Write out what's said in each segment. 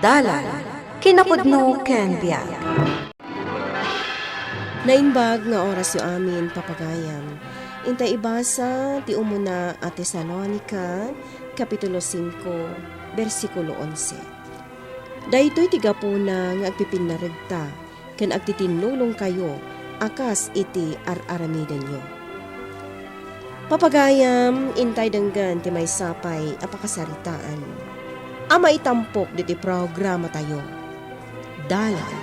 Dalan, kinapudno ken biag. Naimbag nga oras yu amin papagayam. Intay ibasa ti umuna a Tesalonica, Kapitulo 5, versikulo 11. Daytoy tigapuna nga agpipinaragta, ken agtitinulong kayo, akas iti ar-aramiden nyo. Papagayam, intay denggan ti may sapay apakasaritaan. Ama itampok diti programa tayo. Dalan,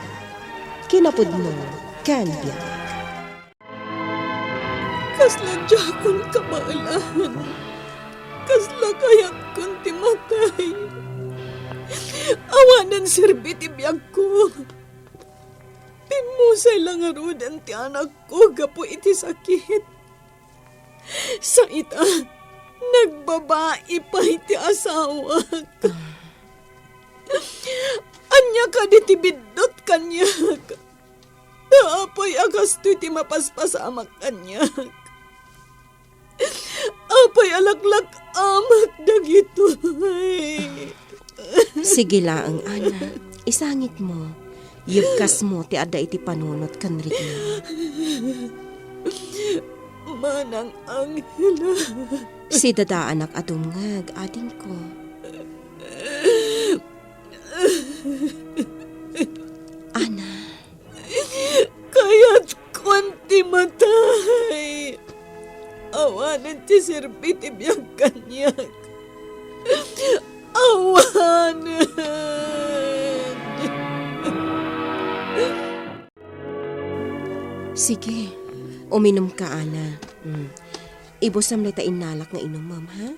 kinapudno, ken biag. Kasla jakon kabaalan, kasla kayak kon ti matay. Awanan serbi ti biyag ko. Pimusay lang arudan ti anak ko gapo iti sakit. Sa ita, nagbabae pa iti asawa. Anya ka di ti bidot kanyak. Naapoy agasto ti mapaspasamak kanyak. Apay alaklak amak dagitoy. Sige laang ana, isangit mo. Yugkas mo ti ada iti panunot kan rigna. Manang Angela. Si dada anak adungag ating ko. Ana, Kaya't konti matay. Awanan ti serbi ti biyag kanyak. Awanan. sige. Uminom ka, ana. Ibusam na inalak nga inumam, ha?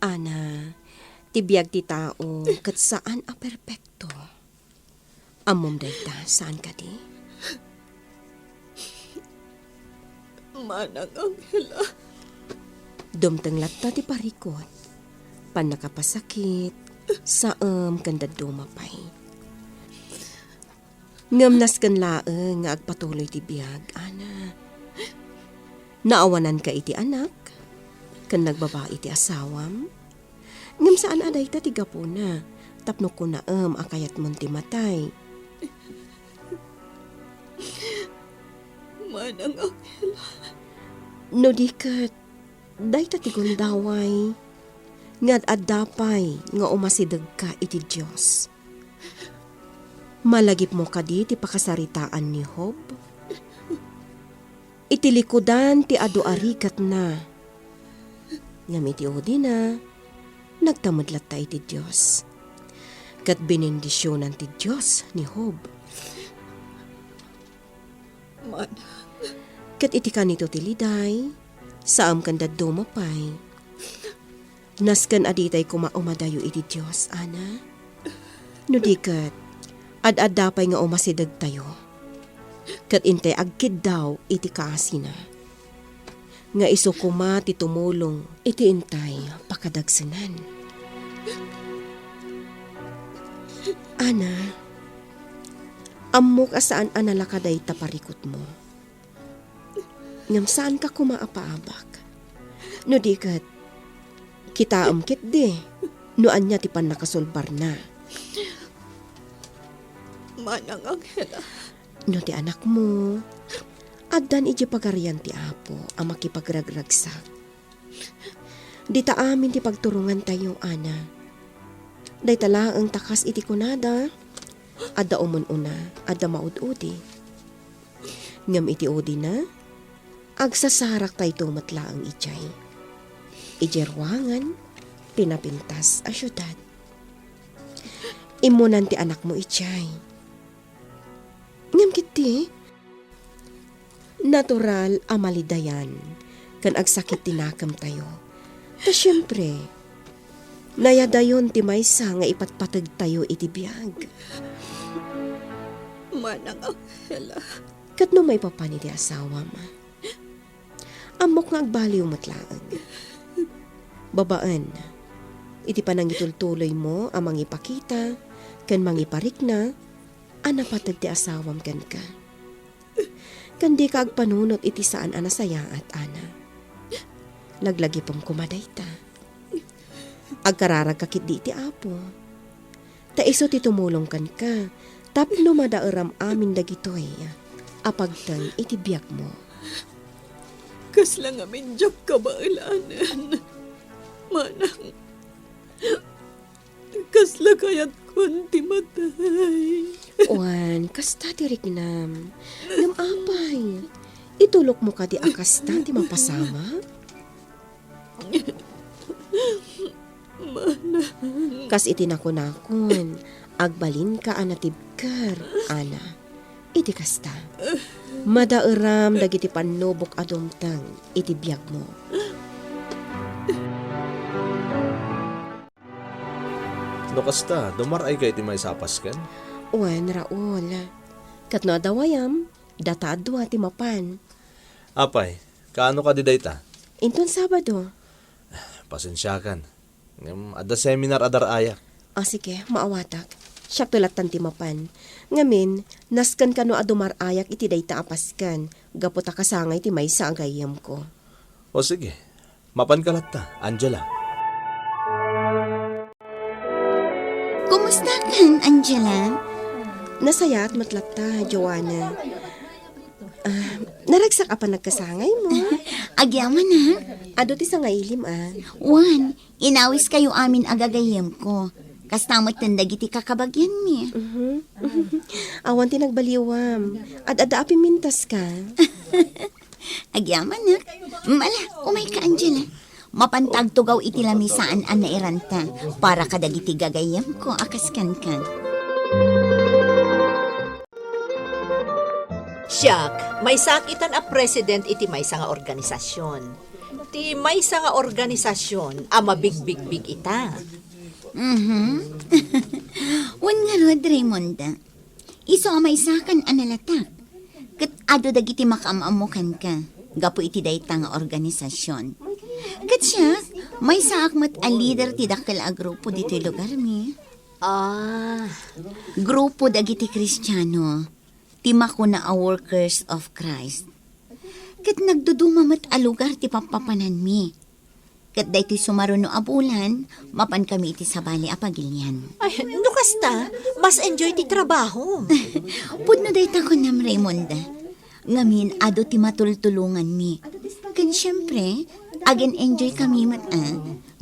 Ana, tibiyag ti tao, kat saan a perpekto. Amom dayta, saan ka di? Manang Angela. Dumtang latta ti parikot. Pan nakapasakit, saam kanda dumapay. Ngamnas kan laeng nga agpatuloy ti biyag, ana. Naawanan ka iti anak, kan nagbabae iti asawam. Ngam saan aday ta ti gapuna, tapno ko naam akayat mon ti matay. Manang Angela. No dikat, day ta ti gundaway, ngad addapay nga umasidag ka iti Diyos. Malagip mo ka di ti pakasaritaan ni Job. Itilikudan ti adu arikat na. Ngam iti udi na, nagtamadlat ta iti Diyos. Kat binindisyonan ti Diyos ni Job. Manang. Kat iti kanito ti liday, saam kanda dumapay. Naskan aditay kumaumadayo iti Diyos, ana. No dikat, ad-adapay nga umasidag tayo. Kat intay agkid daw iti kaasina. Nga iso kuma ti tumulong iti intay pakadagsanan. Ana, ammok asaan analakaday taparikot mo. Ngam saan ka kumaapaabak? No dikat, kita amkit di, no anya ti pan nakasulbar na. Manang Angela. No ti anak mo, addan iti pagarian ti apo, ang makipagragragsak. Di ta amin ti pagturungan tayo, ana. Day tala ang takas iti kunada, adda umun-una, adda maud-udi. Ngam iti udi na, agsasarak tayo tumatla ang ijay. Ijerwangan, pinapintas a syudad. Imunan ti anak mo ijay. Ngam kiti, natural amalidayan, kan agsakit tinakam tayo. Ta syempre, nayadayon ti maysa nga ipatpatag tayo iti biyag. Manang Angela. Kat no may papani ti asawa ma. Amok nga agbaliw matlaang. Babaan, iti panang itultuloy mo amang ipakita, kan mangiparik na, anapatag ti asawam kan ka. Kandi ka agpanunot iti saan anasaya at ana. Laglagi pong kumaday ta. Agkararag kakit di ti apo. Ta iso ti tumulong kan ka, tapno madauram amin dagitoy. Apagtan iti biyak mo. Kasla nga minjak kabaalanan. Manang, kasla kayat kunti matay. Wan, kasta ti rignam. Ngam apay. Itulok mo ka di akasta ti mapasama? Kas itinakon-nakon, agbalin ka anatibkar, ana. Iti kasta. Madauram dagiti panubok adumtang iti biyak mo. No kasta, dumaray kay ti may sapas kan? Wan, Raul. Katno adawayam, data adwa ti mapan. Apay, kaano ka di dayta? Inton Sabado. Pasensya kan. Ada seminar adar ayak. O sige, maawatak. Siyak tulatan ti mapan. Ngamin, naskan ka no adumar ayak iti dayta apaskan. Gaputa kasangay ti maysa agayam ko. O sige, mapan ka latta, Angela. Kumusta kan, Angela? Nasaya at matlata, Joanna. Naragsak pa nagkasangay mo. Agyaman ha? Ado ti sa ngailim Juan, inawis kayo amin agagayem ko. Kastamot tandag iti kakabagyan mi. Awan ti nagbaliwam. At ada api mintas ka. Agyaman ha? Mala, umay ka, Angela. Mapantag tugaw iti lamisaan an nairanta para kadag iti gagayem ko akaskan-kan. Siyak, may sakitan a president iti maysa nga organisasyon. Ti maysa nga organisasyon a mabig-big-big ita. Wan nga rod, Raymonda. Iso amay sakan analatak. Kat ado dagiti makamamukan ka. Gapo iti dayta nga organisasyon. Kat siya, may saakmat a leader ti dakkel a grupo dito lugar mi. Grupo dagiti Kristiyano. Timako na a workers of Christ. Kat nagdudumamat a lugar ti papapanan mi. Kat day ti sumaruno a bulan, mapan kami iti sabali a pagilyan. Ay, no kasta, mas enjoy ti trabaho. Pudno day ta ko nam, Raymonda. Ngamin, ado ti matultulungan mi. Kan syempre, again enjoy kami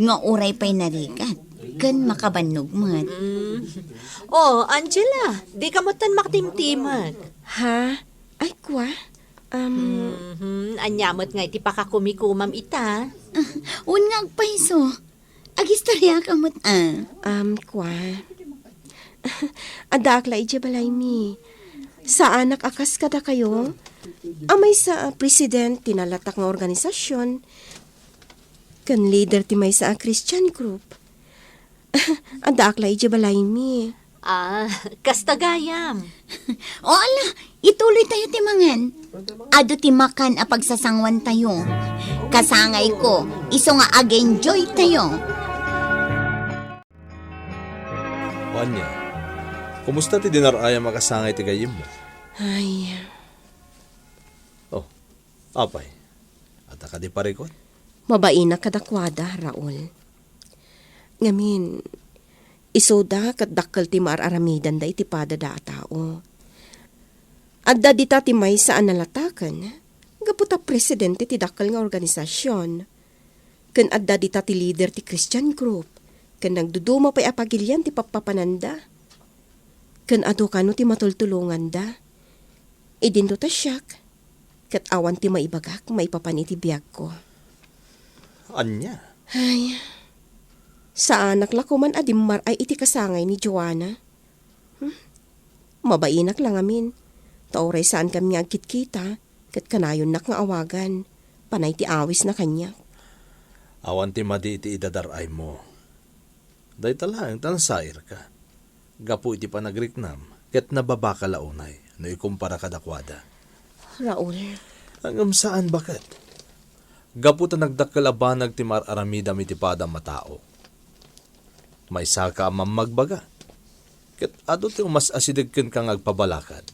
nga uray pa'y narikat. Kan makabannog mat. Oh, Angela, di ka matan maktimtimag. Ha? Ay, kwa? Anyamot nga iti pakakumikumam ita. Un nga agpaiso. Agistorya ka mat Kwa? Adakla ije balay mi. Sa anak akas kada kayo? Amay sa president tinalatak nga organisasyon. Kan leader ti may sa Christian group. Adakla ije balay mi. Kastagayam. O ala, ituloy tayo timangan. Ado ti makan a pagsasangwan tayo. Kasangay ko, iso nga ag-enjoy tayo. Wanya, kumusta ti dinaraya makasangay ti gayim mo? Ay, Oh, apay, ata ka di parikot? mabaina kadakwada, Raul. Ngamin, isoda kat dakkel ti maararamidan da iti pada da tao. Adda dita ti may saan nalatakan, gaputa presidente ti dakkel nga organisasyon. Ken adda dita ti leader ti Christian group, ken nagduduma pa'y apagilyan ti papapananda. Ken ado kano ti matultulungan da. Idinto ta siyak, kat awan ti maibagak maipapan iti biyag ko. Anya? Ay, sa anak lakuman adimar ay iti kasangay ni Joanna. Mabainak lang amin. Tauray saan kami nga agkit-kita, kat kanayon nak nga awagan. Panay ti awis na kanya. Awan ti madi iti idadaray mo. Day talang tansair ka. Gapu iti panagriknam, ket nababaka launay, no ikumpara kadakwada. Raul, Hanggang saan bakit? Gapu ta nagdakalabanag ti mararamidam iti padang matao. May saka mamagbaga. Ket ado ti umas asidegken kang agpabalakad.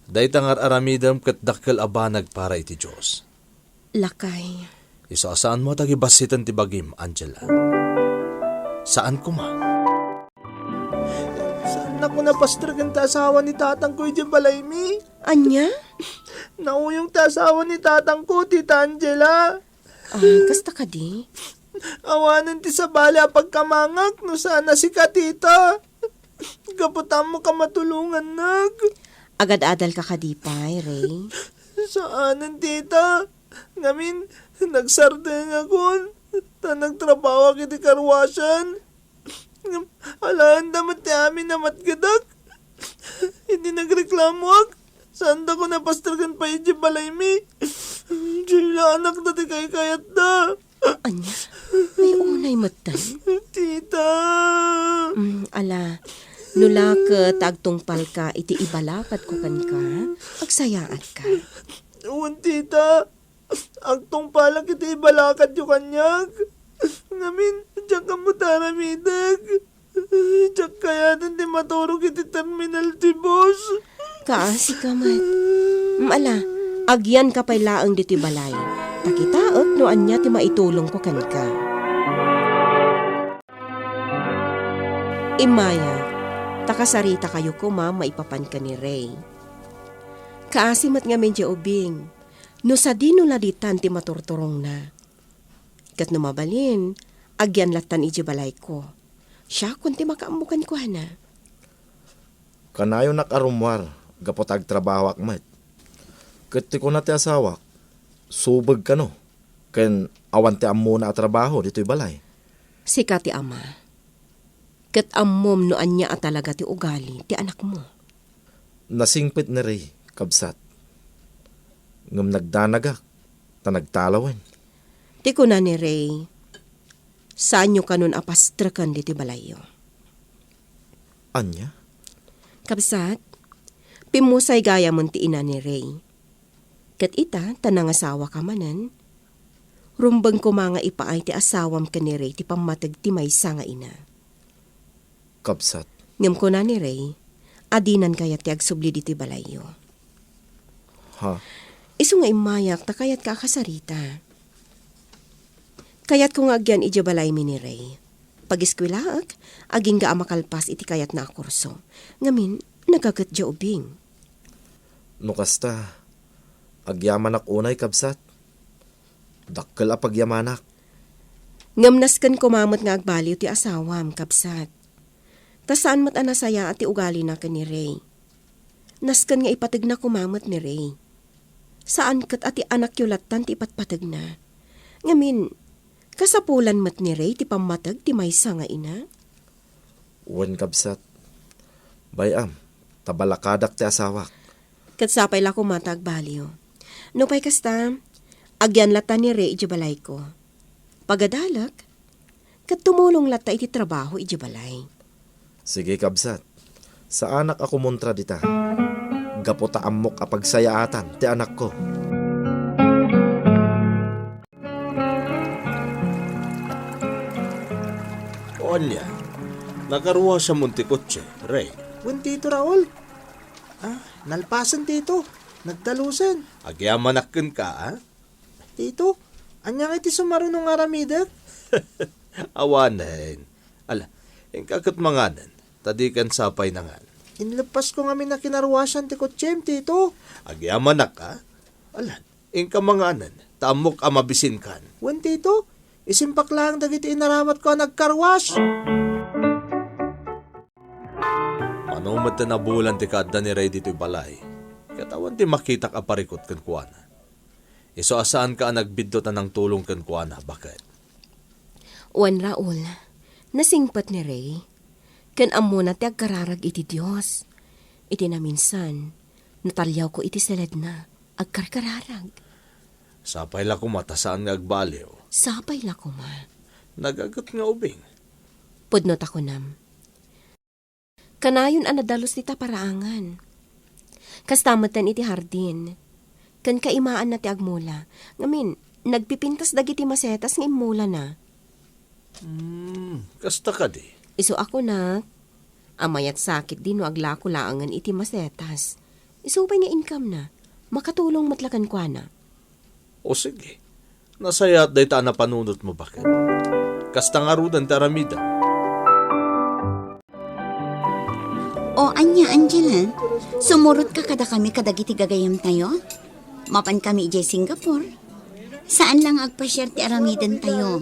Day tangar aramidam ket dakkel abanag para iti Diyos. lakay. Isasaan mo tagibasitan ti bagim, Angela. Saan ko ma? Saan ako napastragan ta asawa ni tatang ko dyan balay mi? Anya? Nauyong ta asawa ni tatang ko, Tita Angela. Kasta ka di? Awanan ti sa bala pagkamangak no sana si Katita. Kaputan mo ka matulungan nag. Agad-adal ka kadipay, Ray. Saanan tita? Ngamin, nagsardeng ako. Nagtrabaho kiti karwasan. Alaan damat ti amin na matgadak. Hindi nagreklamo ak. Saan da ko napastragan pa iti balay mi? Dila anak na ti kay kayat da. Anya? May unay matan? Tita. Ala, nula ka tagtungpal ka iti ibalakat ko kan ka, agsayaat ka. Uwan tita. Agtong pala kiti ibalakat yung kanyag. Ngamin, diyan ka mo taramidag. Diyan kaya din di maturog iti terminal ti boss. Kaasi ka mat. Ala, agyan ka pa'y laang diti balay. Takitaot no anya ti maitulong ko kan ka. Imaya, takasarita kayo ko maipapan ka ni Ray. Kaasimat nga medyo ubing, no sa di no laditan ti maturturong na. Kat no mabalin, agyan latan iji balay ko. Siya kunti makaamukan ko na. Kanayo nakarumwar, gapotag trabaho akmat. Kati ko na ti asawak, subag ka no. Ken awan ti ammo na trabaho dito'y balay. Sika ti ama. Kat ammom no anya at talaga ti ugali ti anak mo. Nasingpit na rin, kabsat. Ngam nagdanagak, ta nagtalawan. Ti ko na ni Ray, saan nyo kanun apastrakan diti balayo? Anya? Kabsat, pimusay gaya mon ti ina ni Ray. Kat ita, tanang asawa ka manan. Rumbang ko mga ipaay ti asawam ka ni Ray ti pamatag ti maysa nga ina. Kabsat. Ngam ko na ni Ray, adinan kaya ti agsubli diti balayo. Ha? Isu nga imayak ta kayat ka akasarita. Kayat ko nga agyan iti balay mi ni Ray. Pag-iskwilaak, aging ga makalpas iti kayat na kurso. Ngamin, nagagat dya ubing. Nukasta, agyaman ak unay kabsat. Dakkel a pagyamanak. Ngamnaskan kumamot nga agbaliw ti asawam, kabsat. Tasaan mat anasaya at ti ugali na ka ni Ray. Naskan nga ipatag na kumamot ni Ray. Saan kat ati anak yulatan ti ipatpatag na. Ngamin, kasapulan mat ni Ray ti pamatag ti maysa nga ina. Uwan kabsat. Bayam, tabalakadak ti asawak. Kat sapay la kumatag baliw. No pay kasta, agyan lata ni Ray iti balay ko. Pagadalak, kat tumulong lata iti trabaho iti balay. Sige kabsat. Sa anak ako montra dita. Gapota amok apagsayaatan ti anak ko. Onya, nakaruha sa Montekotse, Ray. Wen tito Raul. Nalpasan tito. Nagdalusan. Agyamanakken ka, ha? Tito, anyang iti sumarunong aramidak. Awanen. Ala, engkakat manganan, tadikan sapay nangan. Inlepas ko ngamin na kinarwasan ti kotsem, tito. Agyamanak ka? Alan, engka manganan, tamok amabisin kan. Wen tito, isimpak lang dagiti inarawat ko nagkarwas. Manumat na bulan ti kadda ni Ray dito'y balay. Katawan ti makitak aparikot kan kuana. Iso asaan ka nagbidot na ng tulong kan kuana, bakit? Uwan Raul, nasingpat ni Ray. Kan amo na ti agkararag iti Diyos. Iti na minsan, natalyaw ko iti seled na, agkarkararag. Sapay la kumata saan nga agbaliw. Sapay la ko ma. Nagagat nga ubing. Pudnot ako nam. Kanayon anadalos nita paraangan. Kastamatan iti hardin. Kan kaimaan na ti agmula. Ngamin, nagpipintas dagiti masetas ng imula na. Kasta ka di. Iso ako na, amayat sakit din no aglako laangan iti masetas. Iso pa nga income na, makatulong matlakan kwa na. O sige, nasaya at day ta na panunot mo bakit? Kasta nga rudan ti aramida. Anya, Angela, sumurot ka kada kami kadagiti gagayam tayo? Mapan kami ijay Singapore. Saan lang agpasyar ti aramidan tayo?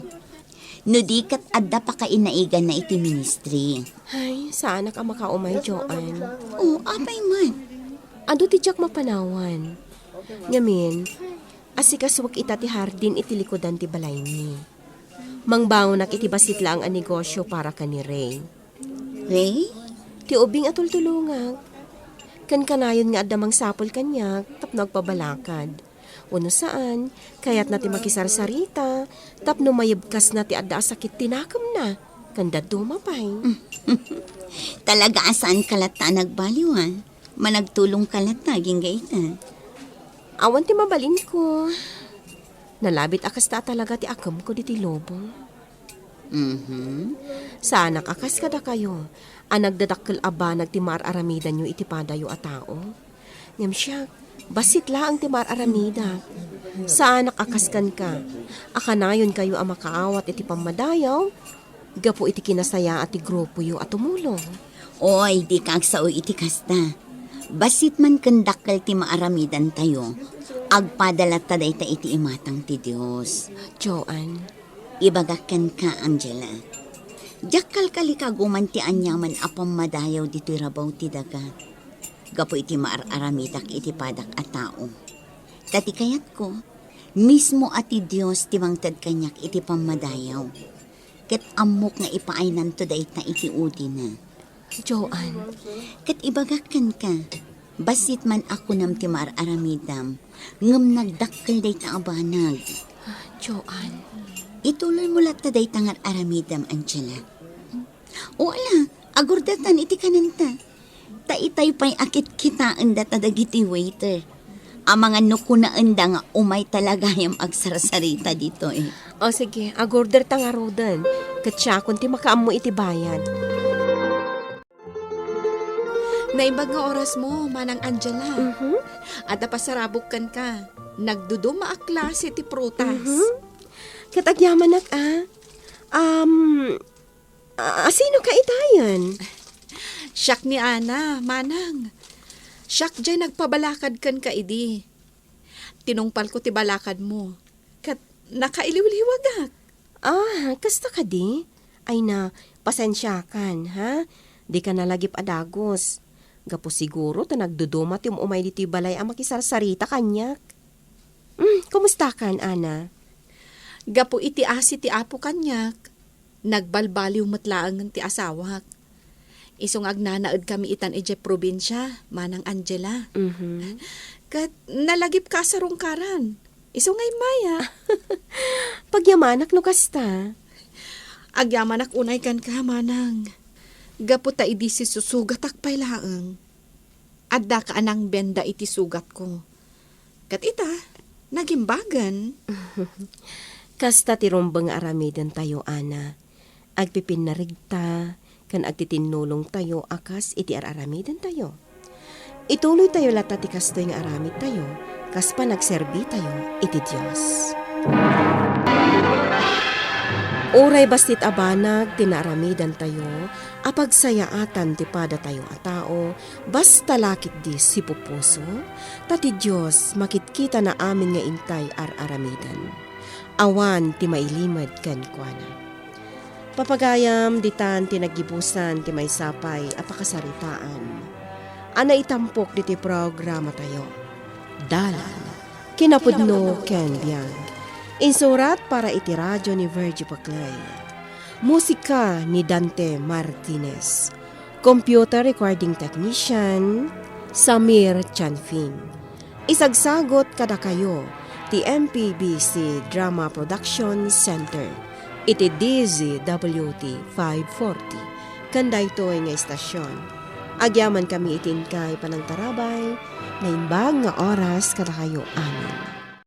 No di kat adda pa ka inaigan na iti ministry. Ay, saan ka makaumay, Joan? Oo, apay man. Ado ti Jack mapanawan. Ngamin, asikaswag ita ti hardin iti likodan ti balay ni. Mangbangon nak iti basit lang ang negosyo para ka ni Ray. Ray? Ti ubing atultulungag. Kan kanayon nga adamang sapol kanyak, tapno agpabalakad. Uno saan, kaya't na ti makisarsarita, tapno mayibkas na ti adda sakit tinakam na, kanda dumapay. Talaga asaan kalata nagbaliwan? Managtulong kalata, ginggayta. Awan ti mabalin ko. Nalabit akas ta talaga ti akam ko di ti lobo. Sana akas kada kayo, nagdadakkel aba nagtimar aramidan nyo iti padayo a tao. Ngam siya, basit laang timar aramida. Saan nakakaskan ka? Akanayon kayo ang makaawat iti pamadayaw, gapo iti kinasaya at ti grupo yo at tumulong. Oy, di kagsao iti kasta. Basit man kendakkel ti maaramidan tayo, agpadala taday ta iti imatang ti Diyos. Joan, Ibagakan ka, Angela. Jakal kalikaguman ti anyaman apam madayaw dito rabaw ti daga. Gapo iti maararamidak iti padak a tao. Tati kayat ko, mismo ati Diyos ti mangtad kanyak iti pamadayaw. Ket amok nga ipaaynan to dayt na iti udi na. Joan, Ket ibagakan ka, basit man ako nam ti maararamidam, ngem nagdakkel day ta abanag. Joan, Ituloy mo lat day tangar aramidam, Angela. O ala, agurdatan iti kananta. Taitay pa'y akit kitaan data dagiti waiter. Ang mga nuko na enda nga umay talaga yung agsarsarita dito eh. o sige, agorder ta nga rodan. Katsakon ti makaam mo iti bayad. Naibag nga oras mo, Manang Angela. At napasarabok kan ka. Nagduduma a klase ti prutas. Katagyaman nak sino ka itayan? Siyak ni Ana, Manang. Siyak dyan nagpabalakad kan ka idi. Tinungpal ko ti balakad mo. Kat nakailiwliwagak. Kasta ka di? Ay na, pasensya kan, ha? Di ka nalagip adagos. Gapo siguro ta nagduduma ti umay diti balay ang makisarsarita kanyak. Kumusta kan, Ana? Gapo iti asi ti apo kanyak. Nagbalbaliw matlaang ti asawak. Isong agnanaad kami itan ije probinsya, Manang Angela. Kat nalagip ka sa rungkaran. Isong ay maya. Pagyamanak no kasta. Agyamanak unay kan ka, Manang. Gapo ta idi si susugatak pay laang. Adda ka anang benda iti sugat ko. Kat ita, nagimbagan. Kasta ti rumbang aramidan tayo, Ana. Agpipinarigta, kan agtitinulong tayo akas iti aramidan tayo. Ituloy tayo lata ti kastoy nga aramid tayo, kas pa nagserbi tayo iti Diyos. Uray bastit abanag, tinaramidan tayo, apagsayaatan ti pada tayo a tao, basta lakit di si pupuso, tati Diyos makitkita na amin nga intay aramidan. Awan ti mailimad kan kuana. Papagayam ditan ti nagibusan ti may sapay apakasaritaan. Ana itampok diti programa tayo. Dalan, kinapudno ken biyang. Insurat para iti radyo ni Virgie Paclay. Musika ni Dante Martinez. Computer recording technician, Samir Chanfin. Isagsagot kada kayo, ti MPBC Drama Production Center. Iti DZWT 540. Kanda ito ay nga istasyon. Agyaman kami itin kay panangtarabay, na imbag nga oras kada kayo amin.